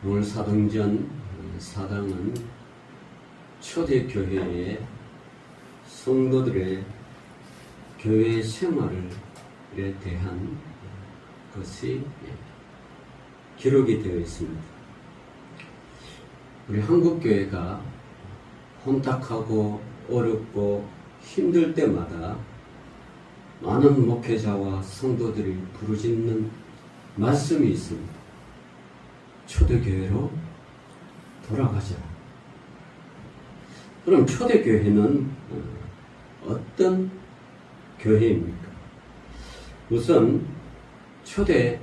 오늘 사도행전 4장은 초대교회의 성도들의 교회 생활에 대한 것이 기록이 되어 있습니다. 우리 한국교회가 혼탁하고 어렵고 힘들 때마다 많은 목회자와 성도들이 부르짖는 말씀이 있습니다. 초대교회로 돌아가자. 그럼 초대교회는 어떤 교회입니까? 우선 초대교회라는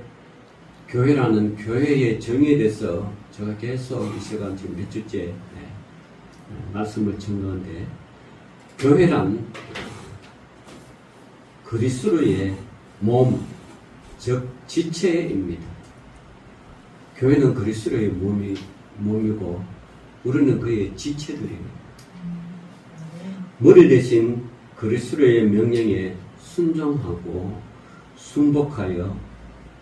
교회의 정의에 대해서 제가 계속 이 시간 지금 몇 주째 말씀을 전하는데, 교회란 그리스도의 몸, 즉 지체입니다. 교회는 그리스도의 몸이고 우리는 그의 지체들입니다. 머리 대신 그리스도의 명령에 순종하고 순복하여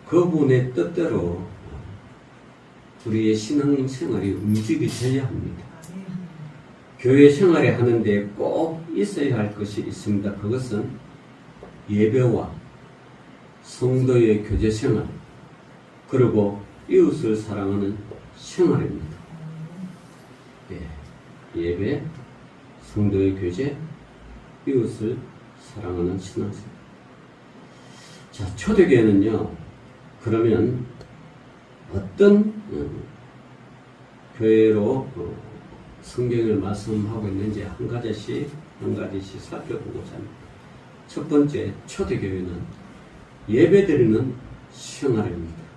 그분의 뜻대로 우리의 신앙생활이 움직여져야 합니다. 교회 생활에 하는데 꼭 있어야 할 것이 있습니다. 그것은 예배와 성도의 교제생활, 그리고 이웃을 사랑하는 생활입니다. 예배, 성도의 교제, 이웃을 사랑하는 신앙생활. 자, 초대교회는요, 그러면 어떤 교회로 성경을 말씀하고 있는지 한 가지씩 살펴보고자 합니다. 첫 번째, 초대교회는 예배드리는 생활입니다.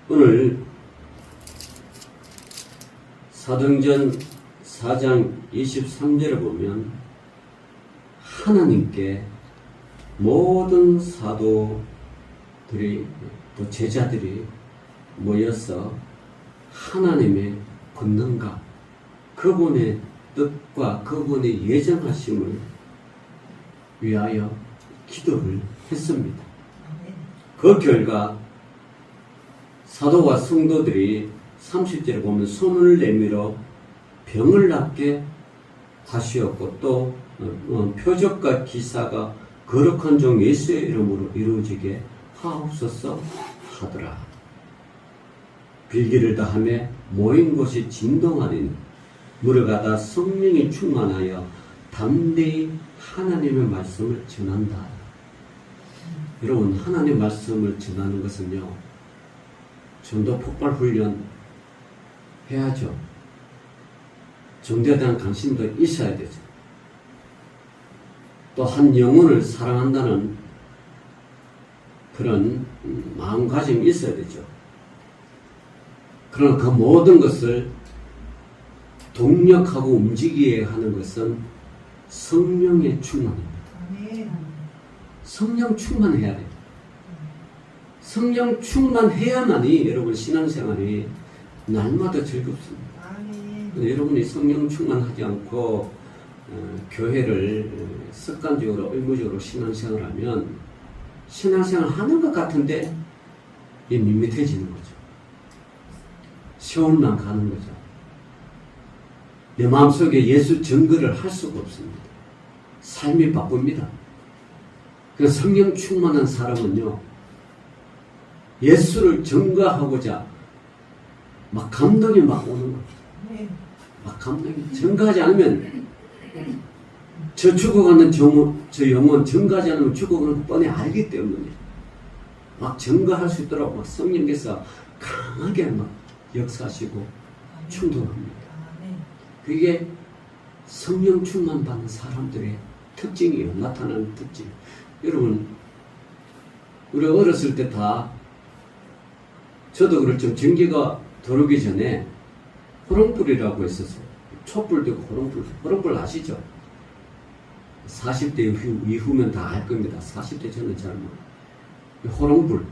오늘 사도행전 4장 23절을 보면 하나님께 모든 사도들이 또 제자들이 모여서 하나님의 권능과 그분의 뜻과 그분의 예정하심을 위하여 기도를 했습니다. 그 결과 사도와 성도들이 30절에 보면 손을 내밀어 병을 낫게 하시었고, 또 표적과 기사가 거룩한 종 예수의 이름으로 이루어지게 하옵소서 하더라. 빌기를 다하며 모인 곳이 진동하니 무료가다 성령이 충만하여 담대히 하나님의 말씀을 전한다. 여러분, 하나님의 말씀을 전하는 것은요, 전도 폭발 훈련 해야죠. 전도에 대한 관심도 있어야 되죠. 또 한 영혼을 사랑한다는 그런 마음가짐이 있어야 되죠. 그러나 그 모든 것을 동력하고 움직이게 하는 것은 성령의 충만입니다. 성령 충만해야 돼요. 성령 충만해야만이 여러분 신앙생활이 날마다 즐겁습니다. 여러분이 성령 충만하지 않고 교회를 습관적으로 의무적으로 신앙생활하면 신앙생활 하는 것 같은데 밋밋해지는 거죠. 세월만 가는 거죠. 내 마음속에 예수 증거를 할 수가 없습니다. 삶이 바쁩니다. 그래서 성령 충만한 사람은요, 예수를 증거하고자 막 감동이 막 오는 거죠. 막 감동이. 증거하지 않으면 저 죽어가는 저 영혼 증거하지 않으면 죽어가는 거 뻔히 알기 때문에 막 증거할 수 있도록 막 성령께서 강하게 막 역사하시고 충동합니다. 그게 성령 충만 받는 사람들의 특징이에요. 나타나는 특징. 여러분, 우리 어렸을 때 저도 그렇죠. 전기가 들어오기 전에 호롱불이라고 했었어요. 촛불 되고 호롱불 아시죠? 40대 이후면 다 알 겁니다. 40대 저는 잘 모르고. 호롱불.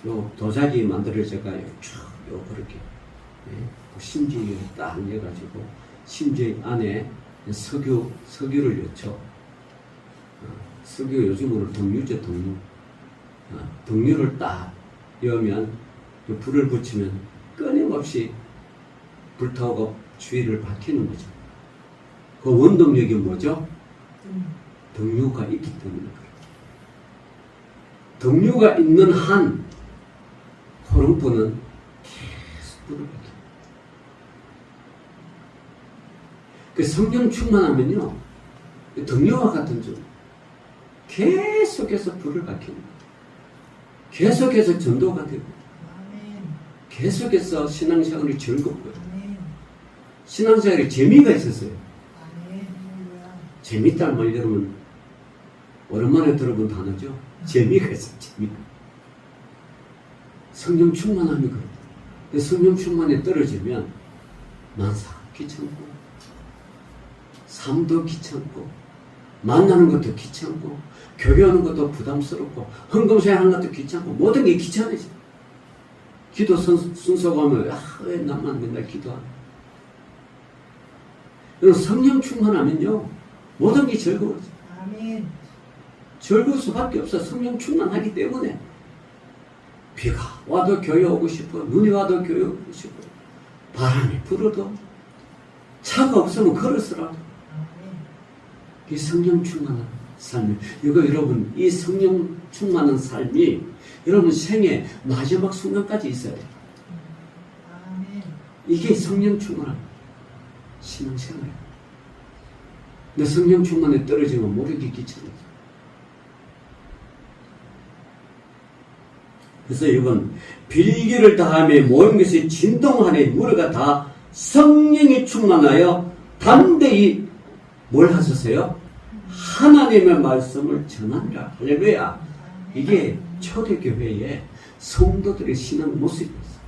요 도자기 만들어져가요. 쭉, 그렇게. 심지에 딱 내가지고, 심지 안에 석유를 넣죠. 석유 요즘으로 등유죠, 등유. 등유를 딱 여면 불을 붙이면 끊임없이 불타고 주위를 밝히는 거죠. 그 원동력이 뭐죠? 등유가 있기 때문에 그래요. 등유가 있는 한 호롱불은 계속 불을 밝힙니다. 그 성령 충만하면요, 등유와 같은 줄 계속해서 불을 밝힙니다. 계속해서 전도가 되고, 계속해서 신앙생활이 즐겁고요. 신앙생활에 재미가 있었어요. 재밌다는 말 여러분 오랜만에 들어본 단어죠. 재미가 있어요. 재미. 성령 충만함이 그래요. 성령 충만에 떨어지면 만사 귀찮고, 삶도 귀찮고, 만나는 것도 귀찮고, 교회하는 것도 부담스럽고, 헌금생활하는 것도 귀찮고, 모든 게 귀찮아져. 기도 순서가 하면 왜 나만 맨날 기도하나. 성령 충만하면요 모든 게 즐거워져. 아멘. 즐거울 수밖에 없어. 성령 충만하기 때문에. 비가 와도 교회 오고 싶어. 눈이 와도 교회 오고 싶어. 바람이 불어도, 차가 없으면 걸었으라도. 이 성령 충만한 삶이, 이거 여러분, 이 성령 충만한 삶이 여러분 생애 마지막 순간까지 있어야 돼요. 이게 성령 충만한 신앙생활이에요. 근데 성령 충만에 떨어지면 모르기 귀찮아요. 그래서 이건 빌기를 다하며 모든 것이 진동하니 무리가 다 성령이 충만하여 담대히 뭘 하셨어요? 하나님의 말씀을 전하니라. 할렐루야. 이게 초대교회의 성도들의 신앙 모습이었어요.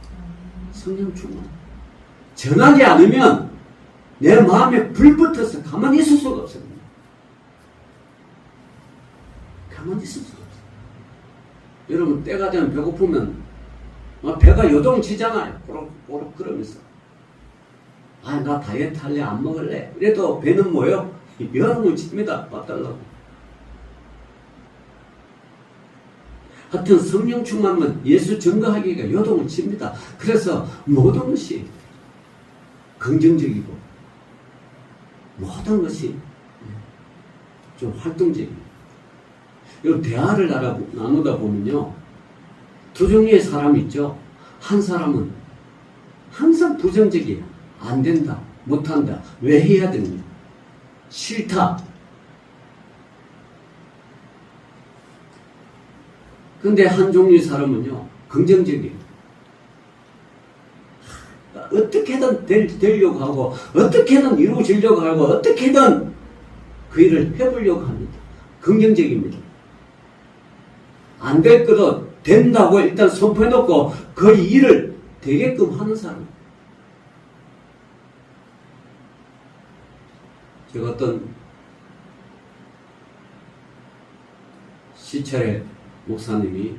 성령 충만. 전하지 않으면 내 마음에 불 붙어서 가만히 있을 수가 없어요. 가만히 있을 수가 없어요. 여러분 때가 되면 배고프면 배가 요동치잖아요. 꼬록 그러면서 나 다이어트 할래, 안 먹을래. 그래도 배는 뭐예요? 여름을 칩니다. 밥 달라고. 하여튼 성령 충만은 예수 증거하기가 요동을 칩니다. 그래서 모든 것이 긍정적이고 모든 것이 좀 활동적입니다. 이 대화를 나누다 보면요, 두 종류의 사람이 있죠. 한 사람은 항상 부정적이에요. 안 된다, 못한다, 왜 해야 되느냐, 싫다. 근데 한 종류의 사람은요, 긍정적이에요. 어떻게든 되려고 하고, 어떻게든 이루어지려고 하고, 어떻게든 그 일을 해보려고 합니다. 긍정적입니다. 안 될 거도 된다고 일단 선포해놓고 그 일을 되게끔 하는 사람. 제가 어떤 시찰의 목사님이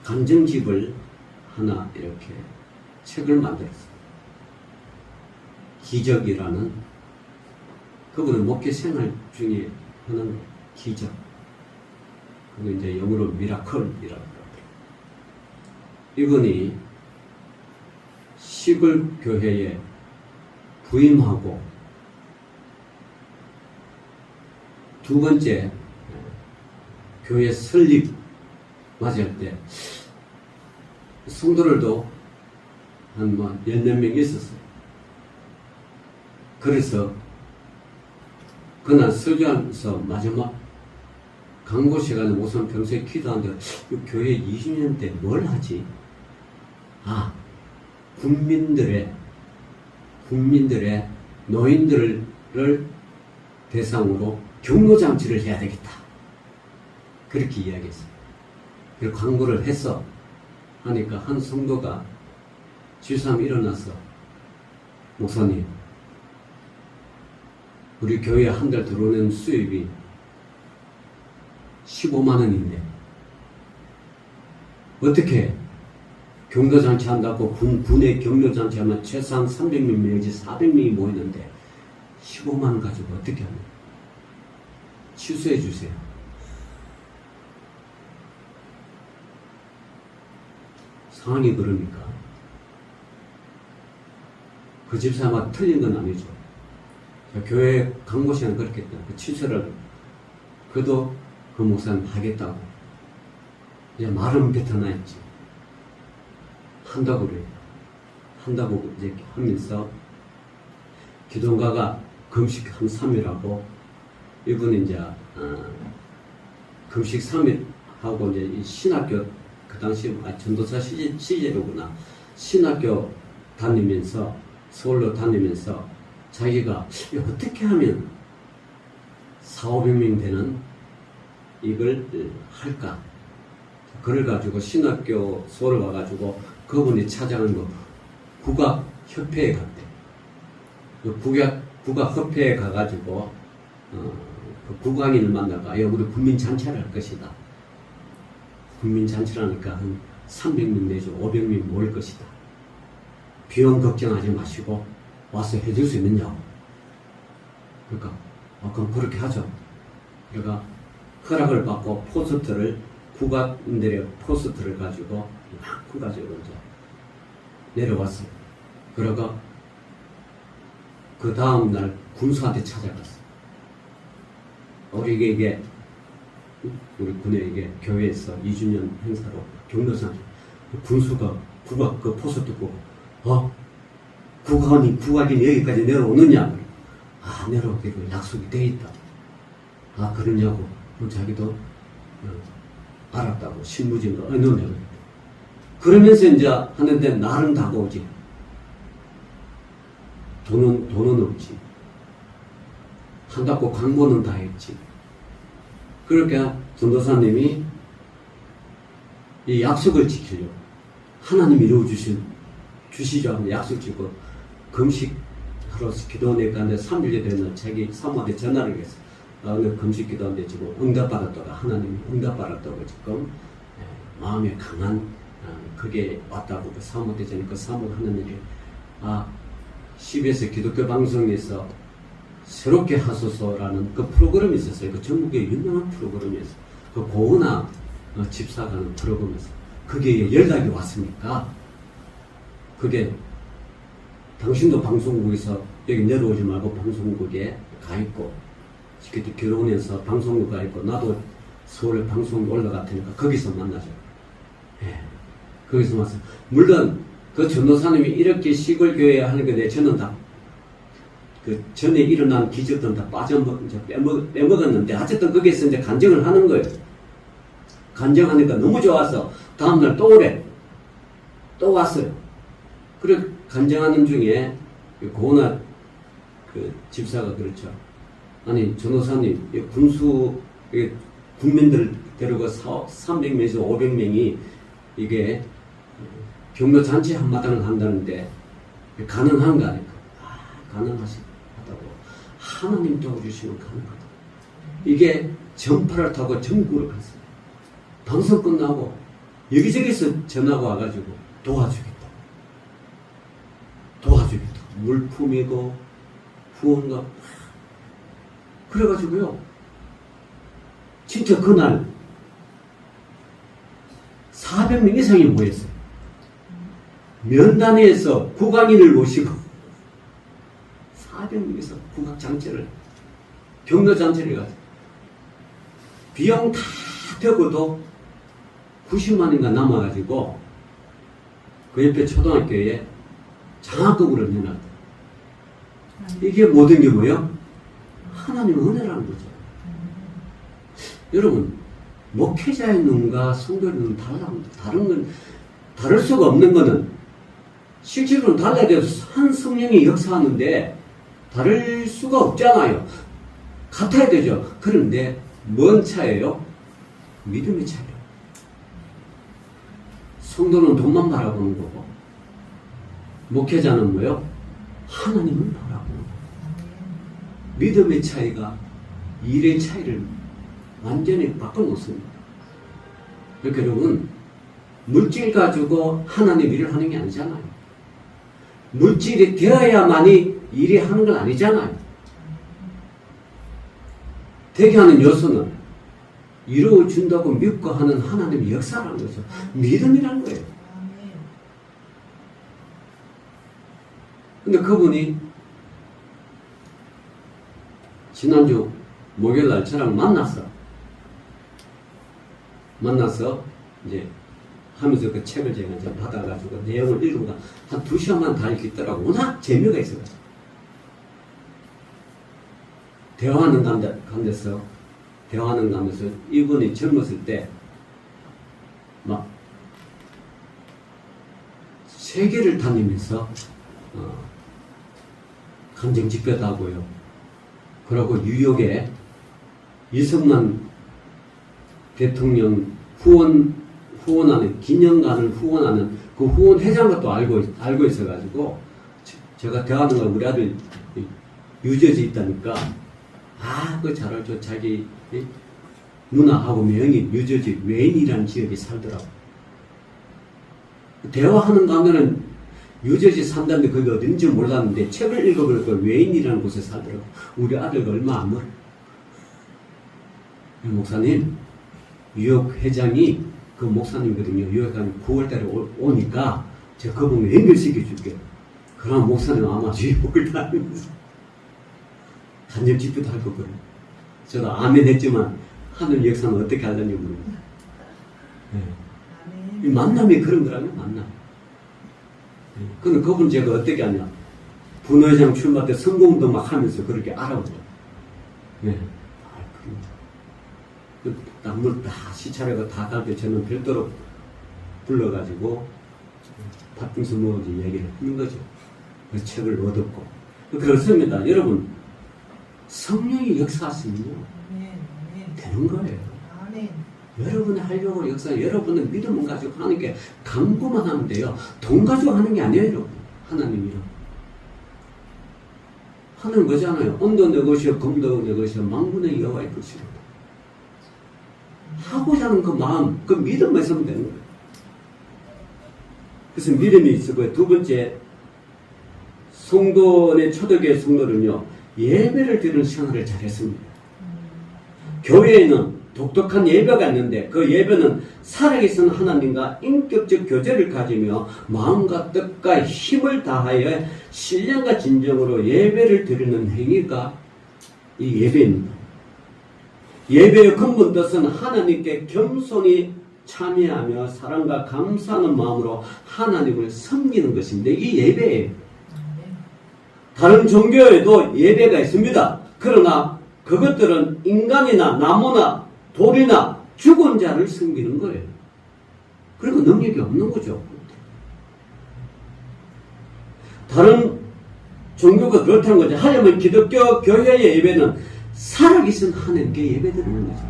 감정집을 하나 이렇게 책을 만들었어요. 기적이라는, 그분은 목회 생활 중에 하는 기적. 그게 이제 영어로 미라클이라고 그러더라고요. 이분이 시골 교회에 부임하고 두 번째 교회 설립 맞이할 때 성도들도 한 몇 명 있었어요. 그래서 그날 설교하면서 마지막 강고 시간에 목사님 평소에 기도하는데 교회 20년 때 뭘 하지? 국민들의 노인들을 대상으로 격려장치를 해야 되겠다. 그렇게 이야기했어요. 그리고 광고를 해서 하니까 한 성도가 주삼 일어나서, 목사님, 우리 교회 한 달 들어오는 수입이 15만 원인데 어떻게 격려장치 한다고 군의 격려장치 하면 최소한 300명 내지 400명이 모이는데 15만 원 가지고 어떻게 하냐, 취소해 주세요. 상황이 그러니까 그 집사가 틀린 건 아니죠. 교회 강모 시간 그렇겠다. 그 취소를 그래도 그 목사님 하겠다고 이제 말은 뱉어놔야지 한다고 그래요. 한다고 이제 하면서 기도가가 금식 한 3일 하고 이분이 이제 금식 3일 하고 이제 이 신학교 그 당시 전도사 시제로구나 신학교 다니면서 서울로 다니면서 자기가 어떻게 하면 4,500명 되는 이걸 할까? 그걸 가지고 신학교 서울 와가지고 그분이 찾아간 거 국악협회에 갔대. 국악협회에 가가지고 그 국악인을 만나가 우리 국민잔치를 할 것이다. 국민잔치라니까 한 300명 내지 500명 모일 것이다. 비용 걱정하지 마시고 와서 해줄 수 있느냐고. 그러니까 그럼 그렇게 하죠. 그러니까 허락을 받고 포스터를 국악인들의 포스터를 가지고 막 가지고 이제 내려왔어요. 그러가 그 다음 날 군수한테 찾아갔어. 우리 군의 이게 교회에서 2주년 행사로 경로상 군수가 국악 그 포스터 보고 국악인이 여기까지 내려오느냐? 내려오기로 약속이 돼 있다. 그러냐고. 자기도 알았다고 신무진도 넣으냐고. 그러면서 이제 하는데 나는 다가오지. 돈은 없지. 한다고 광고는 다 했지. 그러니까 전도사님이 이 약속을 지키려고 하나님이 이루어주시죠 하면 약속 지고 금식하러 기도원에 갔는데 3일째 되는 자기 사모한테 전화를 했어. 오늘 금식 기도하는데 지금 응답받았다가 하나님이 응답받았다고 지금 마음에 강한 그게 왔다고 그 사모한테 전에 그 사모가 하는 일이 CBS 기독교 방송에서 새롭게 하소서라는 그 프로그램이 있었어요. 그 전국의 유명한 프로그램이었어요. 그 고은아 집사가 하는 프로그램에서 그게 연락이 왔으니까 그게 당신도 방송국에서 여기 내려오지 말고 방송국에 가 있고 그때 결혼해서 방송국 가 있고 나도 서울에 방송국 올라갈 테니까 거기서 만나죠. 거기서 만나서 물론 그 전도사님이 이렇게 시골 교회에 하는 건데 저는 다 그 전에 일어난 기적들은 다 빼먹었는데 어쨌든 거기에서 이제 간증을 하는 거예요. 간증하니까 너무 좋아서 다음날 또 오래 또 왔어요. 그래 간증하는 중에 고은아 그 집사가 그렇죠. 아니 전도사님 군민들 데리고 300명에서 500명이 이게 경로 잔치 한마당을 한다는데 가능한가 하니까 가능하다고 하나님 도와주시면 가능하다. 이게 전파를 타고 전국으로 갔어요. 방송 끝나고 여기저기서 전화가 와가지고 도와주겠다. 물품이고 후원가 그래가지고요. 진짜 그날 400명 이상이 모였어요. 면단위에서 국악인을 모시고 400명에서 국악장치를 경로장치를 가지고 비용 다 되고도 90만인가 남아가지고 그 옆에 초등학교에 장학금으로 내놨다. 이게 모든 게 뭐예요? 하나님의 은혜라는 거죠. 여러분 목회자의 눈과 성도의 눈은 다른 건 다를 수가 없는 거는 실제로는 달라야 돼서 한 성령이 역사하는데 다를 수가 없잖아요. 같아야 되죠. 그런데 뭔 차이예요? 믿음의 차이예요. 성도는 돈만 바라보는 거고 목회자는 뭐예요? 하나님을 바라보는 거예요. 믿음의 차이가 일의 차이를 완전히 바꿔놓습니다. 그러니까 여러분 물질 가지고 하나님 일을 하는 게 아니잖아요. 물질이 되어야만이 일이 하는 건 아니잖아요. 되게 하는 요소는 이루어준다고 믿고 하는 하나님의 역사라는 거죠. 믿음이라는 거예요. 근데 그분이 지난주 목요일날 저랑 만나서 이제 하면서 그 책을 제가 이제 받아가지고 내용을 읽으면 한 2시간만 다 읽겠더라고. 워낙 재미가 있어가지고. 대화하는 가운데서 이분이 젊었을 때 막 세계를 다니면서 감정 집회도 하고요. 그리고 뉴욕에 이승만 대통령 후원하는 기념관을 후원하는 그 후원 회장도 또 알고 있어가지고 제가 대화하는 거 우리 아들 뉴저지 있다니까 그 잘 알죠. 자기 누나하고 명이 뉴저지 웨인이라는 지역에 살더라고. 대화하는 가운데는 뉴저지 산다는데 거기 어딘지 몰랐는데 책을 읽어보니까 웨인이라는 곳에 살더라고. 우리 아들과 얼마 안 멀어. 목사님, 뉴욕 회장이 그 목사님거든요. 뉴욕 회장이 9월달에 오니까 제가 그분 연결시켜 줄게요. 그럼 목사님 아마 뉴욕을 다니면서 간접 집회도 할 거거든요. 저도 아멘 했지만 하늘 역사는 어떻게 하려는지 모르겠어요. 네. 이 만남이 그런 거라면 만남. 네. 근데 그분 제가 어떻게 하냐. 분회장 출마 때 선거운동 막 하면서 그렇게 알아보죠. 네. 남들 다 시차례가 다 갈 때 저는 별도로 불러가지고 팥빙수 먹어서 얘기를 하는 거죠. 그 책을 얻었고. 그렇습니다. 여러분, 성령이 역사하시면요. 되는 거예요. 여러분이 하려고 역사, 여러분의 믿음을 가지고 하나님께 강구만 하면 돼요. 돈 가지고 하는 게 아니에요, 여러분. 하나님이랑. 하늘은 거잖아요. 온도 내 것이요, 검도 내 것이요, 만군의 여호와의 것이요. 하고자 하는 그 마음, 그 믿음만 있으면 되는 거예요. 그래서 믿음이 있었고요. 두 번째, 성도의 초대교회 성도는요, 예배를 드리는 생활을 잘했습니다. 교회에는 독특한 예배가 있는데 그 예배는 살아계신 하나님과 인격적 교제를 가지며 마음과 뜻과 힘을 다하여 신령과 진정으로 예배를 드리는 행위가 이 예배입니다. 예배의 근본 뜻은 하나님께 겸손히 참여하며 사랑과 감사하는 마음으로 하나님을 섬기는 것인데 이 예배예요. 다른 종교에도 예배가 있습니다. 그러나 그것들은 인간이나 나무나 돌이나 죽은 자를 섬기는 거예요. 그리고 능력이 없는 거죠. 다른 종교가 그렇다는 거죠. 하려면 기독교 교회의 예배는 살아계신 하나님께 예배드리는 거죠.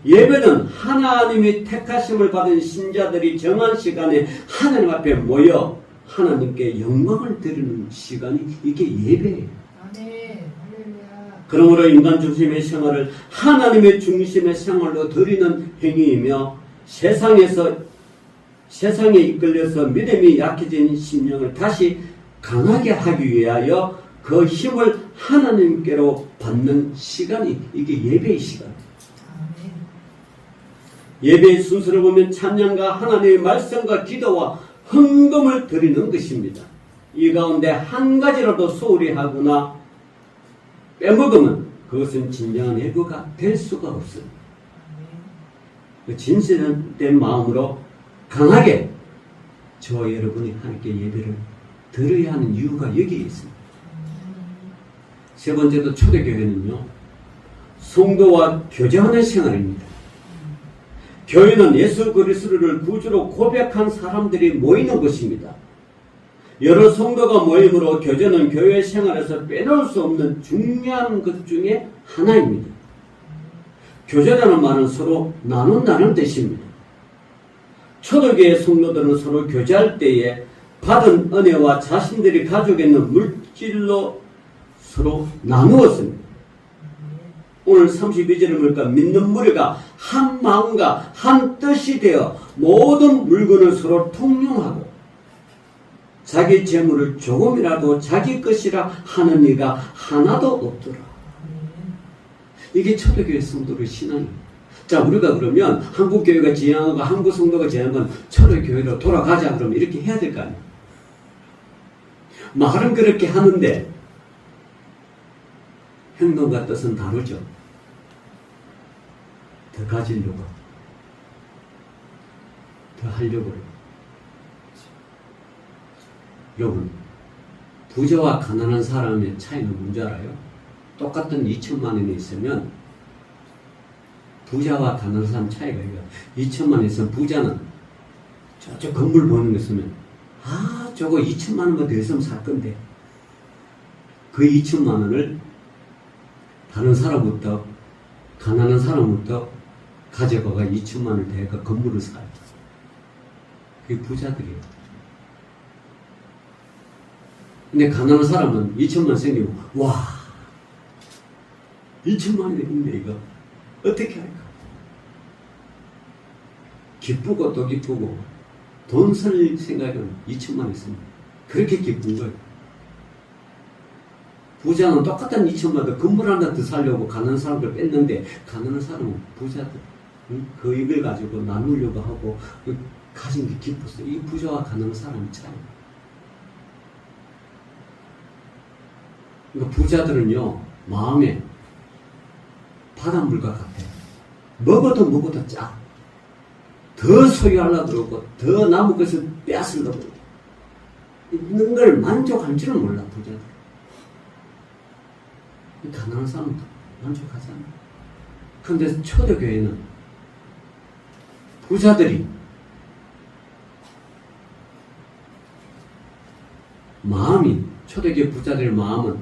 예배는 하나님이 택하심을 받은 신자들이 정한 시간에 하나님 앞에 모여 하나님께 영광을 드리는 시간이 이게 예배예요. 그러므로 인간 중심의 생활을 하나님의 중심의 생활로 드리는 행위이며 세상에 이끌려서 믿음이 약해진 심령을 다시 강하게 하기 위하여 그 힘을 하나님께로 받는 시간이 이게 예배의 시간이에요. 예배의 순서를 보면 찬양과 하나님의 말씀과 기도와 헌금을 드리는 것입니다. 이 가운데 한 가지라도 소홀히 하거나 빼먹으면 그것은 진정한 예배가 될 수가 없습니다. 진실된 마음으로 강하게 저와 여러분이 함께 예배를 드려야 하는 이유가 여기에 있습니다. 세 번째도 초대교회는요, 성도와 교제하는 생활입니다. 교회는 예수 그리스도를 구주로 고백한 사람들이 모이는 곳입니다. 여러 성도가 모임으로 교제는 교회 생활에서 빼놓을 수 없는 중요한 것 중에 하나입니다. 교제라는 말은 서로 나눈다는 뜻입니다. 초대교회 성도들은 서로 교제할 때에 받은 은혜와 자신들이 가지고 있는 물질로 서로 나누었습니다. 오늘 32절을 보니까 믿는 무리가 한 마음과 한 뜻이 되어 모든 물건을 서로 통용하고 자기 재물을 조금이라도 자기 것이라 하는 이가 하나도 없더라. 이게 초대교회 성도의 신앙입니다. 자, 우리가 그러면 한국교회가 지향하고 한국 성도가 지향하면 초대교회로 돌아가자 그러면 이렇게 해야 될 거 아니에요. 말은 그렇게 하는데 행동과 뜻은 다르죠. 더 가지려고, 더 하려고. 여러분, 부자와 가난한 사람의 차이는 뭔지 알아요? 똑같은 2천만 원이 있으면 부자와 가난한 사람 차이가 이거. 2천만 원 있으면 부자는 저쪽 건물 보는 거 있으면 저거 2천만 원만 더 있으면 살 건데 그 2천만 원을 다른 사람부터 가난한 사람부터 가져가가 2천만 원을 대가 건물을 사요. 그게 부자들이에요. 근데 가난한 사람은 2천만 원 생기고 와 2천만 원이 있네 이거 어떻게 할까? 기쁘고 또 기쁘고 돈 쓸 생각은 2천만 원 있으면 그렇게 기쁜 거예요. 부자는 똑같은 2천만 원 건물 하나 더 살려고 가난한 사람들 뺐는데 가난한 사람은 부자들 그 이걸 가지고 나누려고 하고 가진 게 기뻤어. 이 부자와 가난한 사람이 차이. 그러니까 부자들은요 마음에 바닷물과 같아. 먹어도 짜. 더 소유하려고 그러고 더 남은 것을 빼앗으려고 있는 걸 만족할 줄은 몰라 부자들. 가난한 사람은 만족하잖아. 그런데 초대교회는 부자들이 마음이 초대교회 부자들의 마음은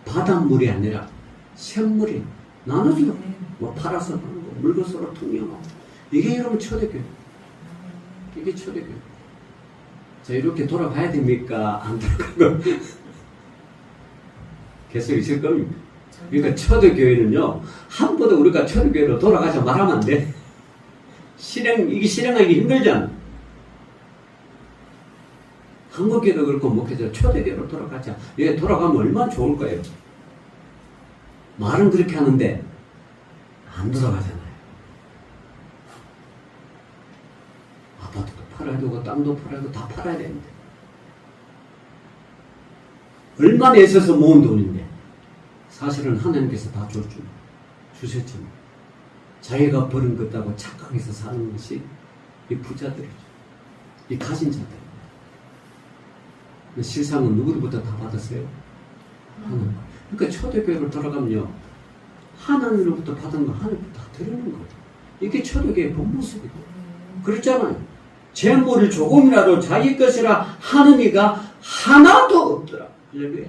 바닷물이 아니라 샘물이 나눠주고 뭐 팔아서 나누고 물건으로 통용하고 이게 여러분 초대교회. 이게 초대교회. 자 이렇게 돌아가야 됩니까? 안 돌아가고 계속 있을 겁니다. 그러니까 초대교회는요 한 번도 우리가 초대교회로 돌아가자 말하면 안 돼. 이게 실행하기 힘들잖아. 한국교회도 그렇고 목회자 초대교회로 돌아가자. 얘 돌아가면 얼마나 좋을 거예요. 말은 그렇게 하는데 안 돌아가잖아요. 아파트도 팔아야 되고 땅도 팔아야 되고 다 팔아야 되는데 얼마나 애써서 모은 돈인데 사실은 하나님께서 다 주셨지만 자기가 버는 것하고 착각해서 사는 것이 이 부자들이죠. 이 가진 자들. 실상은 누구로부터 다 받았어요? 하나님. 그러니까 초대교회로 돌아가면요 하나님으로부터 받은 거 하나님부터 다 드리는 거예요. 이게 초대교회의 본 모습이고 그렇잖아요. 재물을 조금이라도 자기 것이라 하는 이가 하나도 없더라. 할렐루야.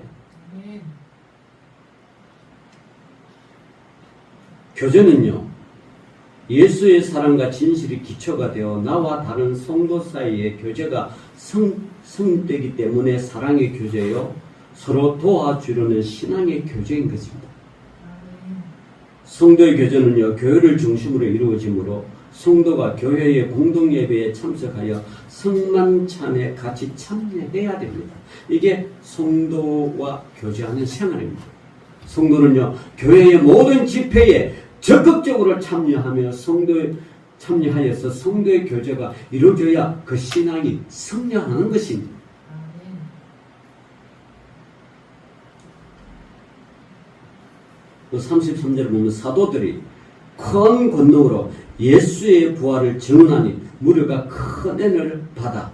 교제는요 예수의 사랑과 진실이 기초가 되어 나와 다른 성도 사이의 교제가 성되기 때문에 사랑의 교제요 서로 도와주려는 신앙의 교제인 것입니다. 성도의 교제는요 교회를 중심으로 이루어지므로 성도가 교회의 공동예배에 참석하여 성만찬에 같이 참여해야 됩니다. 이게 성도와 교제하는 생활입니다. 성도는요 교회의 모든 집회에 적극적으로 참여하며 참여하여서 성도의 교제가 이루어져야 그 신앙이 성장하는 것입니다. 33절을 보면 사도들이 큰 권능으로 예수의 부활을 증언하니 무료가 큰 은혜를 받아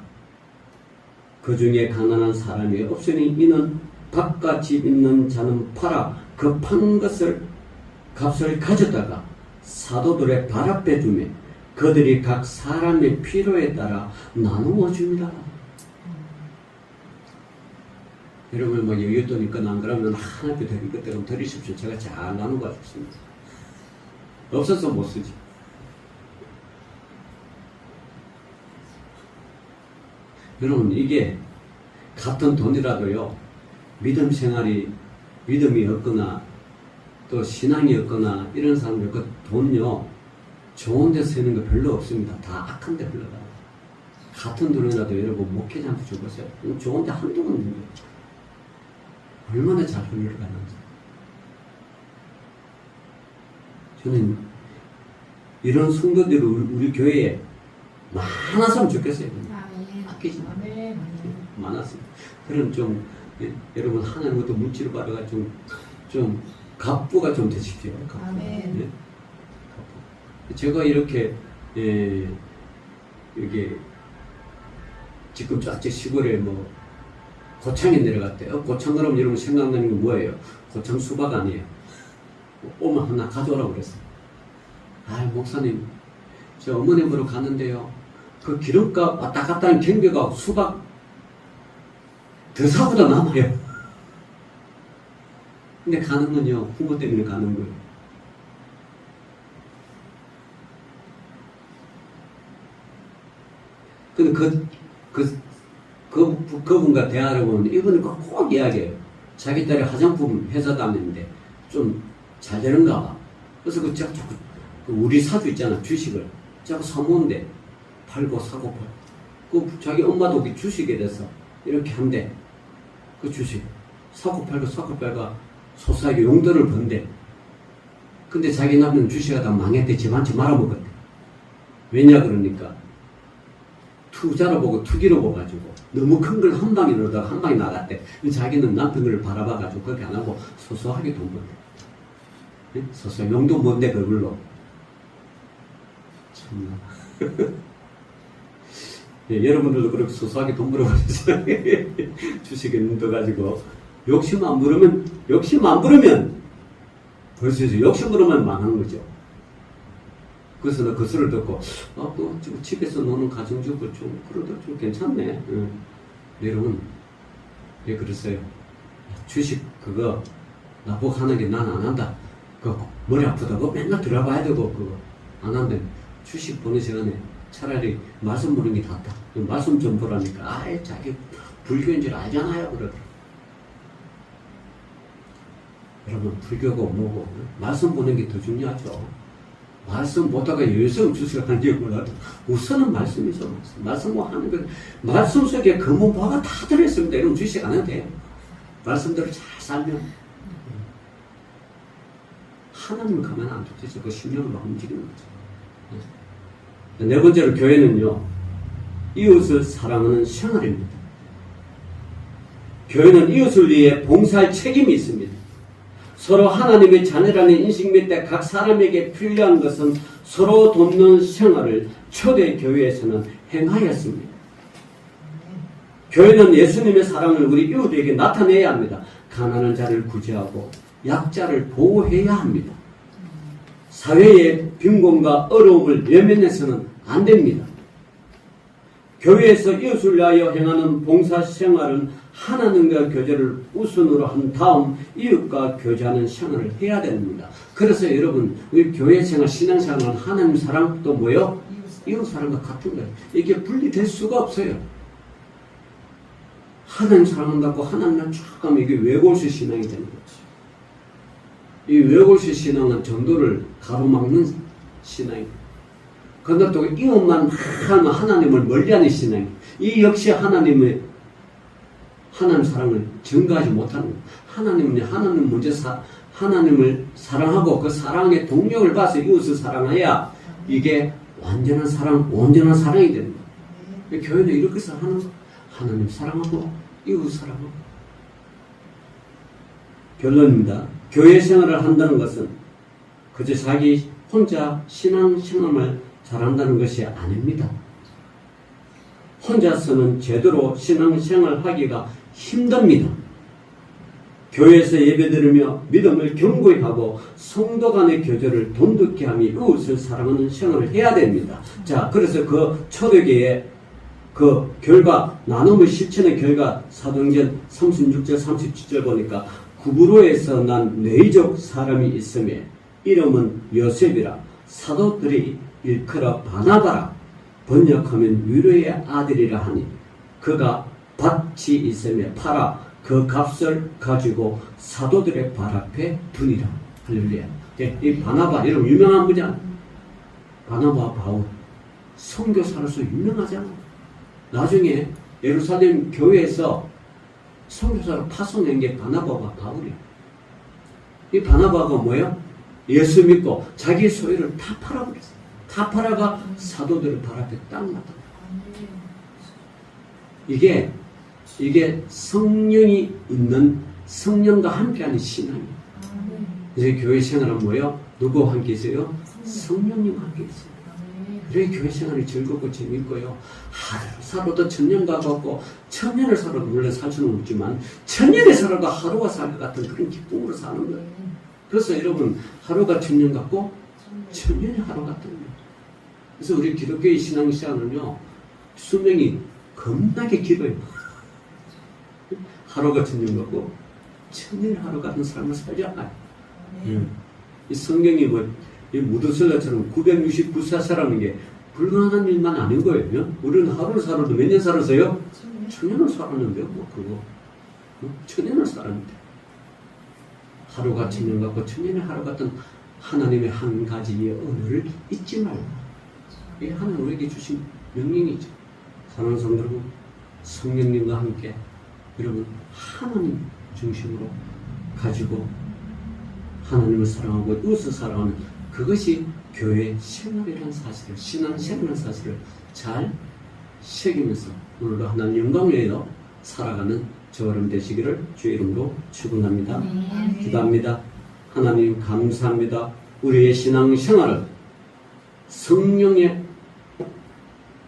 그 중에 가난한 사람이 없으니 이는 밭과 집 있는 자는 팔아 그 판 것을 값을 가져다가 사도들의 발 앞에 두며 그들이 각 사람의 필요에 따라 나누어 줍니다. 여러분 뭐 여윳돈 있거나 안 그러면 하나님께 드릴 것들은 드리십시오. 제가 잘 나누어 주겠습니다. 없어서 못 쓰지. 여러분 이게 같은 돈이라도요 믿음 생활이 믿음이 없거나 또 신앙이 없거나 이런 사람들 그 돈요 좋은 데 쓰는 거 별로 없습니다. 다 악한 데 흘러가요. 같은 돈이라도 여러분 목회자한테 줘보세요. 좋은 데 한두 번 있는 거예요. 얼마나 잘 흘러가는지. 저는 이런 성도들이 우리 교회에 많았으면 좋겠어요. 아끼지 마. 많았어요. 그런 좀 예? 여러분 하나님부터 물질을 받아가 좀 갑부가 좀 되십시오. 갑부. 아멘. 예? 갑부. 제가 이렇게 여기 지금 저쪽 시골에 뭐 고창에 내려갔대요. 고창 그러면 여러분 생각나는 게 뭐예요? 고창 수박 아니에요. 오면 하나 가져오라고 그랬어요. 아, 목사님, 저 어머님으로 갔는데요. 그 기름값 왔다 갔다 하는 경비가 수박 더 사고도 남아요. 근데 가는 건요, 부모 때문에 가는 거예요. 근데 그분과 대화를 보면 이분은 꼭 이야기해요. 자기 딸이 화장품 회사 다니는데 좀 잘 되는가 봐. 그래서 자꾸 우리 사주 있잖아, 주식을. 자꾸 사모는데 팔고 사고 팔고. 자기 엄마도 주식에 대해서 이렇게 한대. 그 주식. 사고 팔고 소소하게 용돈을 번대. 근데 자기 남편 주식하다 망했대. 집 한 채 말아먹었대. 왜냐 그러니까 투자로 보고 투기로 보가지고 너무 큰 걸 한 방에 넣다가 한 방에 나갔대. 자기는 남편 걸 바라봐가지고 그렇게 안 하고 소소하게 돈 번대. 소소하게 용돈 뭔데 그걸로. 참나. 예, 여러분들도 그렇게 소소하게 돈 벌어가지고 주식에 눈 떠가지고 욕심 안 부르면 벌써 욕심 부르면 망하는 거죠. 그래서 나 그 소리를 듣고 또 집에서 노는 가정주부 좀 그래도 좀 괜찮네. 여러분 왜 그랬어요? 주식 그거 나보고 하는 게 난 안 한다. 그 머리 아프다고 맨날 들어봐야 되고 그거 안 한대. 주식 보는 시간에 차라리 말씀 보는 게 낫다. 말씀 좀 보라니까 아예 자기 불교인 줄 알잖아요 그러더라고. 여러분 불교고 뭐고 말씀 보는 게 더 중요하죠. 말씀 보다가 열성 주식을 하는 게 몰라도 우선은 말씀이죠. 말씀 뭐 하는 거 말씀 속에 근본바가 다 들어있습니다. 이런 주식 안 해도 돼요. 말씀대로 잘 살면 하나님을 가면 안 되죠. 그 신령을 막 움직이는 거죠. 네 번째로 교회는요, 이웃을 사랑하는 생활입니다. 교회는 이웃을 위해 봉사할 책임이 있습니다. 서로 하나님의 자녀라는 인식 밑에 각 사람에게 필요한 것은 서로 돕는 생활을 초대 교회에서는 행하였습니다. 교회는 예수님의 사랑을 우리 이웃에게 나타내야 합니다. 가난한 자를 구제하고 약자를 보호해야 합니다. 사회의 빈곤과 어려움을 외면해서는 안 됩니다. 교회에서 이웃을 위하여 행하는 봉사생활은 하나님과 교제를 우선으로 한 다음 이웃과 교제하는 생활을 해야 됩니다. 그래서 여러분 우리 교회생활, 신앙생활은 하나님 사랑 또 뭐요? 이웃 사랑과 같은 거예요. 이게 분리될 수가 없어요. 하나님 사랑한다고 하나님을 쭉 가면 이게 외골수 신앙이 되는 거죠. 이 외골수 신앙은 전도를 가로막는 신앙입니다. 그런데 또 이웃만 하면 하나님을 멀리하는 신앙. 이 역시 하나님 사랑을 증거하지 못하는 거예요. 하나님 먼저 하나님을 사랑하고 그 사랑의 동력을 봐서 이웃을 사랑해야 이게 완전한 사랑, 온전한 사랑이 됩니다. 교회는 이렇게 해서 하는 거. 하나님 사랑하고 이웃 사랑하고. 결론입니다. 교회 생활을 한다는 것은 그저 자기 혼자 신앙생활을 잘한다는 것이 아닙니다. 혼자서는 제대로 신앙생활 하기가 힘듭니다. 교회에서 예배드리며 믿음을 견고히 하고 성도 간의 교제를 돈독히 하며 이웃을 사랑하는 생활을 해야 됩니다. 자, 그래서 그 초대교회의 그 결과, 나눔의 실천의 결과 사도행전 36절 37절 보니까 구브로에서 난 네이족 사람이 있으며 이름은 요셉이라 사도들이 일컬어 바나바라 번역하면 위로의 아들이라 하니 그가 밭이 있으며 팔아 그 값을 가지고 사도들의 발 앞에 두니라. 할렐루야. 이 바나바 이런 유명한 분이야. 바나바 바울 선교사로서 유명하잖아. 나중에 예루살렘 교회에서 선교사로 파송한 게 바나바와 바울이야. 이 바나바가 뭐야? 예수 믿고 자기 소유를 다 팔아버렸어. 다 팔아가 사도들을 발 앞에 딱 놨다. 이게 이게 성령이 있는 성령과 함께하는 신앙이에요. 그래서 교회 생활은 뭐예요? 누구와 함께 있어요? 성령님과 함께 있어요. 그래 교회 생활이 즐겁고 재밌고요. 하루도 천년과 같고 천년을 살아도 물론 살 수는 없지만 천년을 살아도 하루가 살 것 같은 그런 기쁨으로 사는 거예요. 그래서 여러분 하루가 천년 같고 천년이 하루 같은 거예요. 그래서 우리 기독교의 신앙 시간은요 수명이 겁나게 길어요. 하루가 천년 같고 천년이 하루 같은 삶을 살자. 이 성경이 이 무드슬라처럼 969사 살아는 게 불가능한 일만 아닌 거예요. 우리는 하루를 살아도 몇 년 살았어요? 천년을 살았는데요. 그거 천년을 살았는데 하루가 천년 같고 천년이 하루 같은 하나님의 한 가지의 언어를 잊지 말라. 이게 하나님 우리에게 주신 명령이죠. 사랑하는 성도 여러분, 성령님과 함께 여러분 하나님 중심으로 가지고 하나님을 사랑하고 이웃을 사랑하는 그것이 교회 생활이라는 사실을, 신앙생활이라는 사실을 잘 새기면서 오늘도 하나님 영광을 위하여 살아가는 저와 여러분 되시기를 주의 이름으로 축원합니다. 기도합니다. 하나님 감사합니다. 우리의 신앙생활을 성령의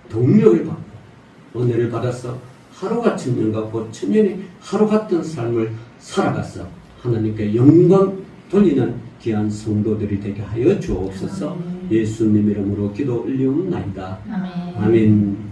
동력을 받고 은혜를 받아서 하루가 천년 같고 천년이 하루 같은 삶을 살아가서 하나님께 영광 돌리는 귀한 성도들이 되게 하여 주옵소서. 예수님 이름으로 기도 올리옵나이다. 아멘.